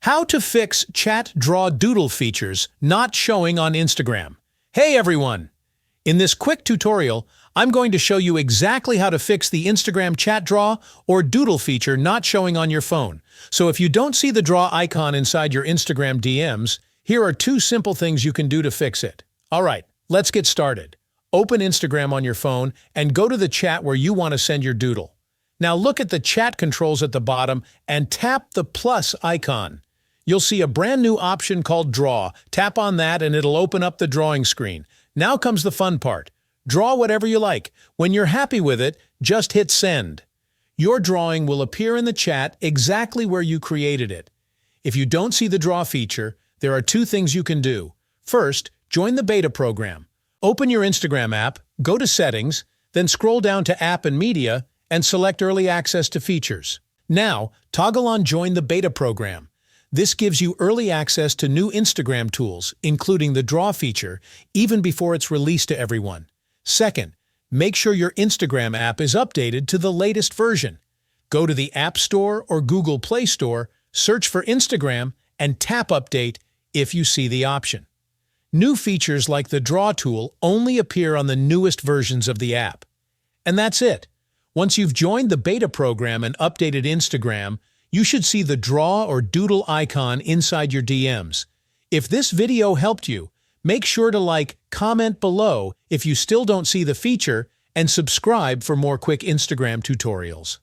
How to fix chat draw doodle features not showing on Instagram. Hey everyone! In this quick tutorial, I'm going to show you exactly how to fix the Instagram chat draw or doodle feature not showing on your phone. So if you don't see the draw icon inside your Instagram DMs, here are 2 simple things you can do to fix it. Alright, let's get started. Open Instagram on your phone and go to the chat where you want to send your doodle. Now look at the chat controls at the bottom and tap the plus icon. You'll see a brand new option called Draw. Tap on that and it'll open up the drawing screen. Now comes the fun part. Draw whatever you like. When you're happy with it, just hit send. Your drawing will appear in the chat exactly where you created it. If you don't see the draw feature, there are 2 things you can do. First, join the beta program. Open your Instagram app, go to Settings, then scroll down to App and Media, and select Early Access to Features. Now, toggle on Join the Beta program. This gives you early access to new Instagram tools, including the draw feature, even before it's released to everyone. Second, make sure your Instagram app is updated to the latest version. Go to the App Store or Google Play Store, search for Instagram, and tap Update if you see the option. New features like the draw tool only appear on the newest versions of the app. And that's it. Once you've joined the beta program and updated Instagram, you should see the draw or doodle icon inside your DMs. If this video helped you, make sure to like, comment below if you still don't see the feature, and subscribe for more quick Instagram tutorials.